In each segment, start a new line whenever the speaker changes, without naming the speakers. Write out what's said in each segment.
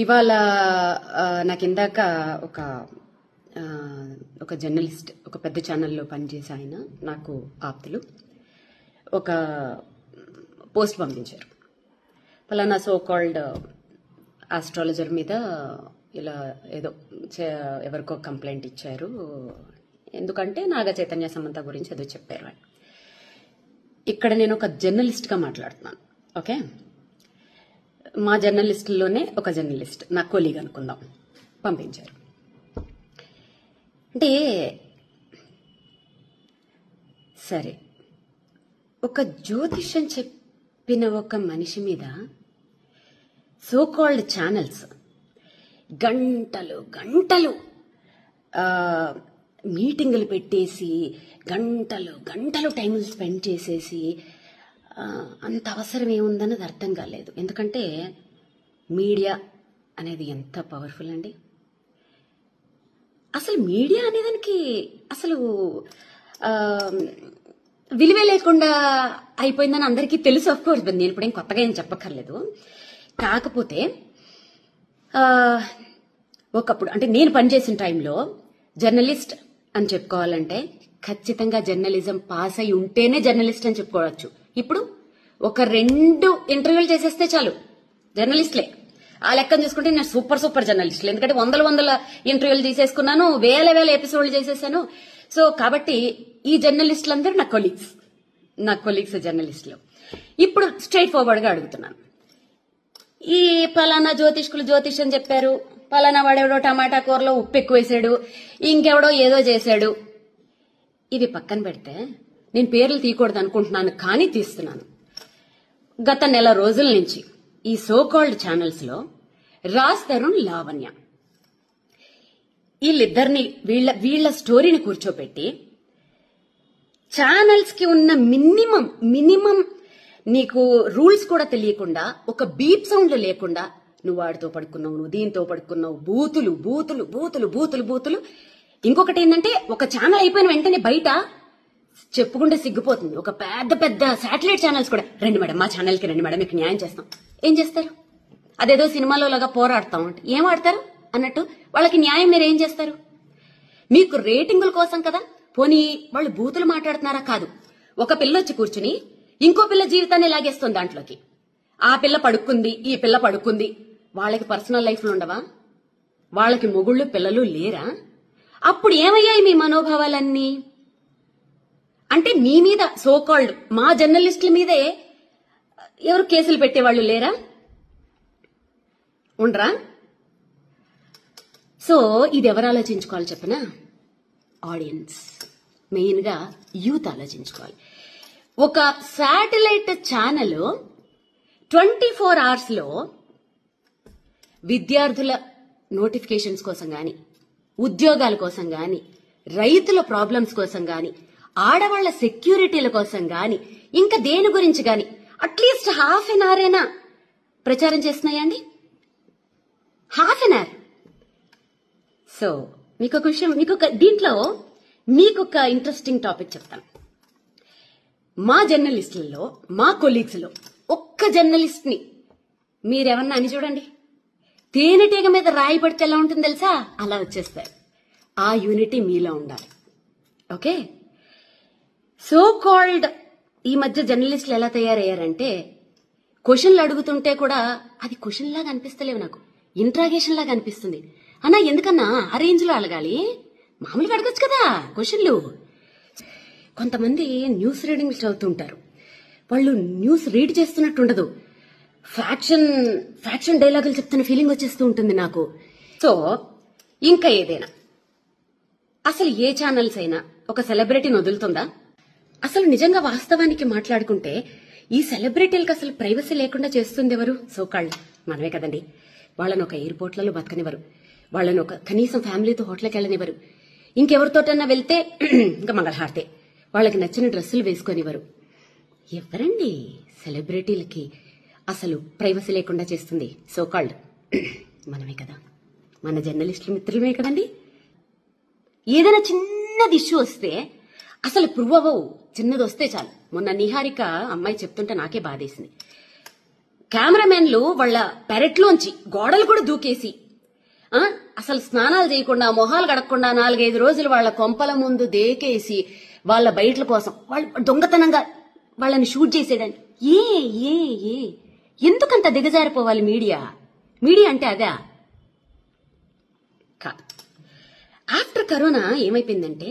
ఇవాళ నాకు ఇందాక ఒక జర్నలిస్ట్ ఒక పెద్ద ఛానల్లో పనిచేసే ఆయన నాకు ఆప్తులు ఒక పోస్ట్ పంపించారు. ఫలానా సో కాల్డ్ ఆస్ట్రాలజర్ మీద ఇలా ఏదో ఎవరికో కంప్లైంట్ ఇచ్చారు, ఎందుకంటే నాగ చైతన్య సమంత గురించి ఏదో చెప్పారు అని. ఇక్కడ నేను ఒక జర్నలిస్ట్గా మాట్లాడుతున్నాను. ఓకే, మా జర్నలిస్టుల్లోనే ఒక జర్నలిస్ట్ నా కొలీగ్ అనుకుందాం పంపించారు. అంటే సరే, ఒక జ్యోతిష్యం చెప్పిన ఒక మనిషి మీద సో కాల్డ్ ఛానల్స్ గంటలు గంటలు మీటింగులు పెట్టేసి గంటలు గంటలు టైం స్పెండ్ చేసేసి అంత అవసరం ఏముందన్నది అర్థం కాలేదు. ఎందుకంటే మీడియా అనేది ఎంత పవర్ఫుల్ అండి. అసలు మీడియా అనేదానికి అసలు విలువే లేకుండా అయిపోయిందని అందరికీ తెలుసు. ఆఫ్ కోర్స్ నేను ఇప్పుడేం కొత్తగా ఏం చెప్పక్కర్లేదు. కాకపోతే ఒకప్పుడు అంటే నేను పనిచేసిన టైంలో జర్నలిస్ట్ అని చెప్పుకోవాలంటే ఖచ్చితంగా జర్నలిజం పాస్ అయి ఉంటేనే జర్నలిస్ట్ అని చెప్పుకోవచ్చు. ఇప్పుడు ఒక 2 ఇంటర్వ్యూలు చేసేస్తే చాలు జర్నలిస్ట్లే. ఆ లెక్కను చూసుకుంటే నేను సూపర్ జర్నలిస్టులు, ఎందుకంటే వందల ఇంటర్వ్యూలు తీసేసుకున్నాను, వేల ఎపిసోడ్లు చేసేసాను. సో కాబట్టి ఈ జర్నలిస్టులందరూ నా కొలీగ్స్ జర్నలిస్టులు. ఇప్పుడు స్ట్రైట్ ఫార్వర్డ్ గా అడుగుతున్నాను, ఈ పలానా జ్యోతిష్యం చెప్పారు, పలానా వాడెవడో టమాటా కూరలో ఉప్పు ఎక్కువ వేసాడు, ఇంకెవడో ఏదో చేశాడు, ఇవి పక్కన పెడితే నేను పేర్లు తీయకూడదు అనుకుంటున్నాను కానీ తీస్తున్నాను. గత నెల రోజుల నుంచి ఈ సో కాల్డ్ ఛానల్స్ లో రాజ్ తరుణ్, లావణ్య వీళ్ళిద్దరిని వీళ్ళ స్టోరీని కూర్చోపెట్టి ఛానల్స్ కి ఉన్న మినిమం నీకు రూల్స్ కూడా తెలియకుండా, ఒక బీప్ సౌండ్ లేకుండా నువ్వు వాడితో పడుకున్నావు, నువ్వు దీంతో పడుకున్నావు, బూతులు. ఇంకొకటి ఏంటంటే ఒక ఛానల్ అయిపోయిన వెంటనే బయట చెప్పుకుంటే సిగ్గుపోతుంది, ఒక పెద్ద శాటిలైట్ ఛానల్స్ కూడా రండి మేడం మా ఛానల్కి రండి మేడం మీకు న్యాయం చేస్తాం. ఏం చేస్తారు? అదేదో సినిమాలో లాగా పోరాడతాం అంటే ఏం ఆడతారు అన్నట్టు వాళ్ళకి న్యాయం మీరు ఏం చేస్తారు? మీకు రేటింగుల కోసం కదా. పోనీ వాళ్ళు బూతులు మాట్లాడుతున్నారా? కాదు, ఒక పిల్ల వచ్చి కూర్చుని ఇంకో పిల్ల జీవితాన్ని లాగేస్తుంది దాంట్లోకి. ఆ పిల్ల పడుకుంది, ఈ పిల్ల పడుకుంది, వాళ్ళకి పర్సనల్ లైఫ్లు ఉండవా? వాళ్ళకి మొగుళ్ళు పిల్లలు లేరా? అప్పుడు ఏమయ్యాయి మీ మనోభావాలన్నీ? అంటే మీ మీద సో కాల్డ్ మా జర్నలిస్టుల మీదే ఎవరు కేసులు పెట్టేవాళ్ళు లేరా? ఉండరా? సో ఇది ఎవరు ఆలోచించుకోవాలి చెప్పనా? ఆడియన్స్, మెయిన్ గా యూత్ ఆలోచించుకోవాలి. ఒక శాటిలైట్ ఛానల్ 24 hours లో విద్యార్థుల నోటిఫికేషన్స్ కోసం గాని, ఉద్యోగాల కోసం గాని, రైతుల ప్రాబ్లమ్స్ కోసం గాని, ఆడవాళ్ల సెక్యూరిటీల కోసం గాని, ఇంకా దేని గురించి గాని అట్లీస్ట్ ½ an hour అయినా ప్రచారం చేస్తున్నాయండి. ½ an hour. సో మీకొక విషయం, దీంట్లో మీకొక ఇంట్రెస్టింగ్ టాపిక్ చెప్తాను. మా జర్నలిస్టులలో, మా కొలీగ్స్ లో ఒక్క జర్నలిస్ట్ ని మీరేమన్నా అని చూడండి, తేనెటీగ మీద రాయి పడితే ఎలా ఉంటుంది తెలుసా? అలా వచ్చేస్తారు. ఆ యూనిటీ మీలో ఉండాలి. ఓకే, సో కాల్డ్ ఈ మధ్య జర్నలిస్టులు ఎలా తయారయ్యారంటే క్వశ్చన్లు అడుగుతుంటే కూడా అది క్వశ్చన్ లాగా అనిపిస్తలేవు, నాకు ఇంట్రాగేషన్ లాగా అనిపిస్తుంది. అన్నా ఎందుకన్నా ఆ రేంజ్ లో అడగాలి? మామూలుగా అడగచ్చు కదా క్వశ్చన్లు. కొంతమంది న్యూస్ రీడింగ్ చదువుతుంటారు, వాళ్ళు న్యూస్ రీడ్ చేస్తున్నట్టు ఉండదు, ఫ్యాక్షన్ డైలాగులు చెప్తున్న ఫీలింగ్ వచ్చేస్తూ ఉంటుంది నాకు. సో ఇంకా ఏదైనా, అసలు ఏ ఛానల్స్ అయినా ఒక సెలబ్రిటీని వదులుతుందా? అసలు నిజంగా వాస్తవానికి మాట్లాడుకుంటే ఈ సెలబ్రిటీలకు అసలు ప్రైవసీ లేకుండా చేస్తుంది ఎవరు? సో కాల్డ్ మనమే కదండి. వాళ్ళని ఒక ఎయిర్పోర్ట్లలో బతకనివ్వరు, వాళ్ళని ఒక కనీసం ఫ్యామిలీతో హోటల్కి వెళ్ళనివ్వరు, ఇంకెవరితోటన్నా వెళ్తే ఇంకా మంగళహారతే, వాళ్ళకి నచ్చిన డ్రెస్సులు వేసుకొనివ్వరు. ఎవరండి సెలబ్రిటీలకి అసలు ప్రైవసీ లేకుండా చేస్తుంది? సో కాల్డ్ మనమే కదా, మన జర్నలిస్టుల మిత్రులమే కదండి. ఏదైనా చిన్నది ఇష్యూ వస్తే అసలు ప్రూవ్ అవ్వవు, చిన్నది వస్తే చాలు. మొన్న నిహారిక అమ్మాయి చెప్తుంటే నాకే బాధేసింది. కెమెరామెన్లు వాళ్ళ పెరట్లోంచి గోడలు కూడా దూకేసి అసలు స్నానాలు చేయకుండా మొహాలు గడకుండా 4-5 రోజులు వాళ్ళ కొంపల ముందు దేకేసి వాళ్ళ బయటల కోసం వాళ్ళు దొంగతనంగా వాళ్ళని షూట్ చేసేయడానికి ఏ ఎందుకంత దిగజారిపోవాలి మీడియా అంటే అదా కాదు. ఆఫ్టర్ కరోనా ఏమైపోయిందంటే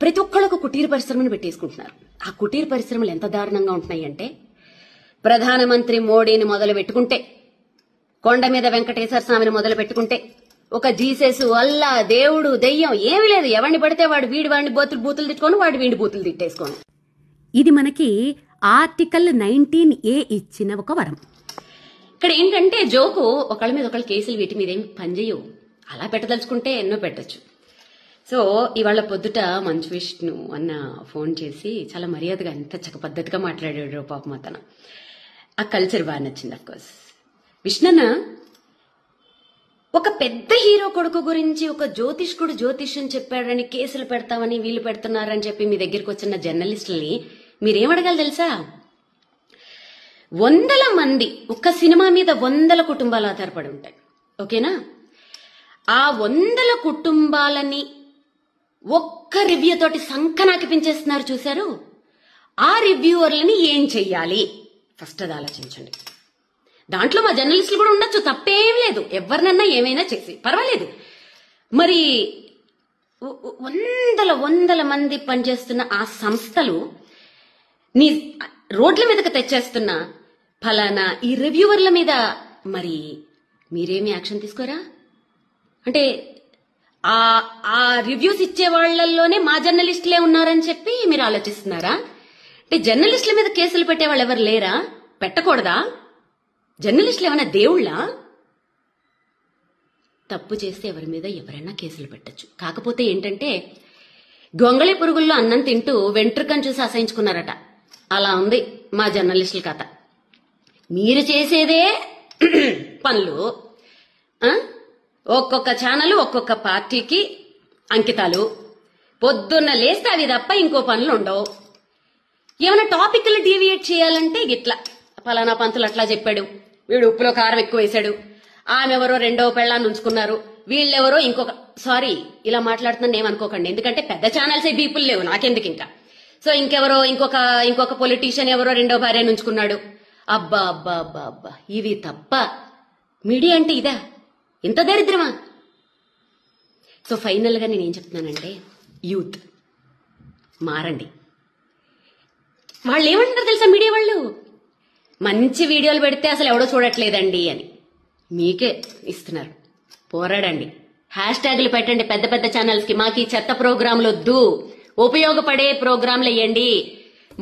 ప్రతి ఒక్కళ్ళకు కుటీర పరిశ్రమను పెట్టేసుకుంటున్నారు. ఆ కుటీర పరిశ్రమలు ఎంత దారుణంగా ఉంటున్నాయి అంటే ప్రధానమంత్రి మోడీని మొదలు పెట్టుకుంటే, కొండ మీద వెంకటేశ్వర స్వామిని మొదలు పెట్టుకుంటే, ఒక జీసస్ అల్లా దేవుడు దెయ్యం ఏమీ లేదు. ఎవరిని పడితే వాడు వాడిని బూతులు తిట్టుకొని వీడి బూతులు తిట్టేసుకోను. ఇది మనకి ఆర్టికల్ 19A ఇచ్చిన ఒక వరం. ఇక్కడ ఏంటంటే జోకు, ఒకళ్ళ మీద ఒకళ్ళ కేసులు వీటి మీద ఏమి పనిచేయవు. అలా పెట్టదలుచుకుంటే ఎన్నో పెట్టచ్చు. సో ఇవాళ పొద్దుట మంచు విష్ణు అన్న ఫోన్ చేసి చాలా మర్యాదగా ఎంత చక్క పద్ధతిగా మాట్లాడాడు పాపం అతను. ఆ కల్చర్ బాగా నచ్చింది. అఫ్కోర్స్ విష్ణన్న ఒక పెద్ద హీరో కొడుకు గురించి ఒక జ్యోతిష్కుడు జ్యోతిష్యం చెప్పాడని కేసులు పెడతామని వీళ్ళు పెడుతున్నారని చెప్పి మీ దగ్గరికి వచ్చిన జర్నలిస్టులని మీరేమడగాలి తెలుసా? 100 మంది ఒక్క సినిమా మీద 100 కుటుంబాలు ఆధారపడి ఉంటాయి. ఓకేనా? ఆ 100 కుటుంబాలని ఒక్క రివ్యూ తోటి సంకనాకిపించేస్తున్నారు చూశారు. ఆ రివ్యూవర్లని ఏం చెయ్యాలి ఫస్ట్ అది ఆలోచించండి. దాంట్లో మా జర్నలిస్టులు కూడా ఉండొచ్చు, తప్పేం లేదు. ఎవరినన్నా ఏమైనా చేసి పర్వాలేదు. మరి 100 మంది పనిచేస్తున్న ఆ సంస్థలు నీ రోడ్ల మీదకి తెచ్చేస్తున్న ఫలానా ఈ రివ్యూవర్ల మీద మరి మీరేమి యాక్షన్ తీసుకోరా? అంటే ఆ రివ్యూస్ ఇచ్చే వాళ్లలోనే మా జర్నలిస్టులే ఉన్నారని చెప్పి మీరు ఆలోచిస్తున్నారా? అంటే జర్నలిస్టుల మీద కేసులు పెట్టే వాళ్ళు ఎవరు లేరా? పెట్టకూడదా? జర్నలిస్టులు ఏమైనా దేవుళ్ళా? తప్పు చేస్తే ఎవరి మీద ఎవరైనా కేసులు పెట్టచ్చు. కాకపోతే ఏంటంటే గొంగళి పురుగుల్లో అన్నం తింటూ వెంట్రుకను చూసి అసహించుకున్నారట. అలా ఉంది మా జర్నలిస్టుల కథ. మీరు చేసేదే పనులు, ఒక్కొక్క ఛానల్ ఒక్కొక్క పార్టీకి అంకితాలు. పొద్దున్న లేస్తే అవి తప్ప ఇంకో పనులు ఉండవు. ఏమైనా టాపిక్లు డీవియేట్ చేయాలంటే గిట్లా ఫలానా పంతులు అట్లా చెప్పాడు, వీడు ఉప్పులో కారం ఎక్కువ వేశాడు, ఆమె ఎవరో 2వ పెళ్ళాన్ని ఉంచుకున్నారు, వీళ్ళెవరో ఇంకొక సారీ ఇలా మాట్లాడుతున్నాను ఏమనుకోకండి, ఎందుకంటే పెద్ద ఛానల్సే బీపుల్ లేవు నాకెందుకు ఇంకా. సో ఇంకెవరో ఇంకొక పొలిటీషియన్ ఎవరో 2వ భార్యను ఉంచుకున్నాడు. అబ్బా అబ్బా అబ్బా అబ్బా, ఇవి తప్ప మీడియా అంటే ఇదా? ఇంత దరిద్రమా? సో ఫైనల్ గా నేనేం చెప్తున్నానంటే యూత్ మారండి. వాళ్ళు ఏమంటారు తెలుసా మీడియా వాళ్ళు? మంచి వీడియోలు పెడితే అసలు ఎవడో చూడట్లేదండి అని మీకే ఇస్తున్నారు. పోరాడండి, హ్యాష్ట్యాగులు పెట్టండి పెద్ద పెద్ద ఛానల్స్ కి. మాకు ఈ చెత్త ప్రోగ్రాంలు వద్దు, ఉపయోగపడే ప్రోగ్రాంలు వేయండి.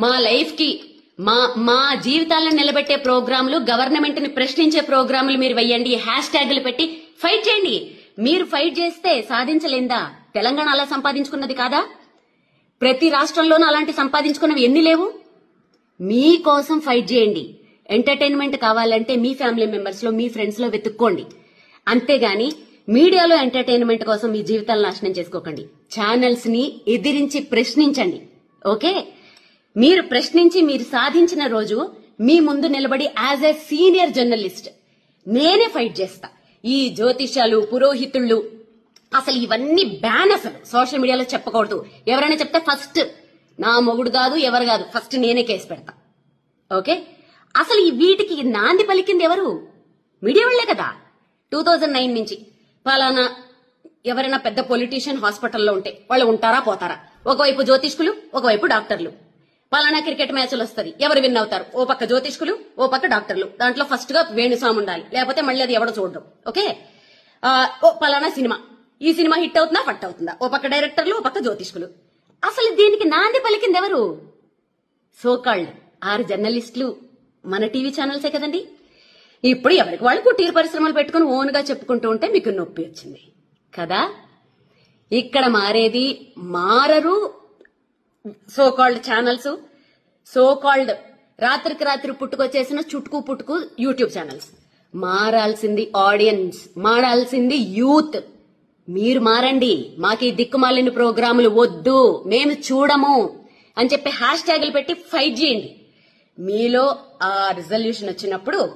మా లైఫ్ కి మా జీవితాలను నిలబెట్టే ప్రోగ్రాంలు, గవర్నమెంట్ ని ప్రశ్నించే ప్రోగ్రాంలు మీరు వెయ్యండి. హ్యాష్ట్యాగులు పెట్టి ఫైట్ చేయండి. మీరు ఫైట్ చేస్తే సాధించలేందా? తెలంగాణ అలా సంపాదించుకున్నది కాదా? ప్రతి రాష్ట్రంలోనూ అలాంటి సంపాదించుకున్నవి ఎన్ని లేవు? మీకోసం ఫైట్ చేయండి. ఎంటర్టైన్మెంట్ కావాలంటే మీ ఫ్యామిలీ మెంబర్స్ లో, మీ ఫ్రెండ్స్ లో వెతుక్కోండి. అంతేగాని మీడియాలో ఎంటర్టైన్మెంట్ కోసం మీ జీవితాలను నాశనం చేసుకోకండి. ఛానల్స్ ని ఎదిరించి ప్రశ్నించండి. ఓకే? మీరు ప్రశ్నించి మీరు సాధించిన రోజు మీ ముందు నిలబడి యాజ్ ఎ సీనియర్ జర్నలిస్ట్ నేనే ఫైట్ చేస్తా. ఈ జ్యోతిష్యాలు, పురోహితుళ్ళు అసలు ఇవన్నీ బ్యాన్. అసలు సోషల్ మీడియాలో చెప్పకూడదు. ఎవరైనా చెప్తే ఫస్ట్ నా మొగుడు కాదు, ఎవరు కాదు, ఫస్ట్ నేనే కేసు పెడతా. ఓకే? అసలు ఈ వీటికి నాంది పలికింది ఎవరు? మీడియా వాళ్లే కదా. 2009 నుంచి ఫలానా ఎవరైనా పెద్ద పొలిటీషియన్ హాస్పిటల్లో ఉంటే వాళ్ళు ఉంటారా పోతారా? ఒకవైపు జ్యోతిష్కులు, ఒకవైపు డాక్టర్లు. పలానా క్రికెట్ మ్యాచ్లు వస్తుంది, ఎవరు విన్ అవుతారు? ఓ పక్క జ్యోతిష్కులు, ఓ పక్క డాక్టర్లు. దాంట్లో ఫస్ట్ గా వేణుస్వామి ఉండాలి, లేకపోతే మళ్ళీ అది ఎవడో చూడడం. ఓకే? ఓ పలానా సినిమా, ఈ సినిమా హిట్ అవుతుందా ఫట్ అవుతుందా? ఓ పక్క డైరెక్టర్లు, ఓ పక్క జ్యోతిష్కులు. అసలు దీనికి నాంది పలికింది ఎవరు? సోకాల్డ్ 6 జర్నలిస్టులు మన టీవీ ఛానల్సే కదండి. ఇప్పుడు ఎవరికి వాళ్ళు కుటీర పరిశ్రమలు పెట్టుకుని ఓన్ గా చెప్పుకుంటూ ఉంటే మీకు నొప్పి వచ్చింది కదా. ఇక్కడ మారేది మారరు సోకాల్డ్ ఛానల్స్, సోకాల్డ్ రాత్రికి రాత్రి పుట్టుకొచ్చేసిన చుట్టుకు పుట్టుకు యూట్యూబ్ ఛానల్స్. మారాల్సింది ఆడియన్స్, మారాల్సింది యూత్. మీరు మారండి. మాకు ఈ దిక్కుమాలిన ప్రోగ్రాములు వద్దు, మేము చూడము అని చెప్పి హ్యాష్ ట్యాగులు పెట్టి ఫైట్ చేయండి. మీలో ఆ రిజల్యూషన్ వచ్చినప్పుడు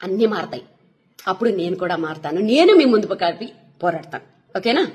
అన్ని మారతాయి. అప్పుడు నేను కూడా మారతాను. నేను మీ ముందు కలిపి పోరాడతాను. ఓకేనా?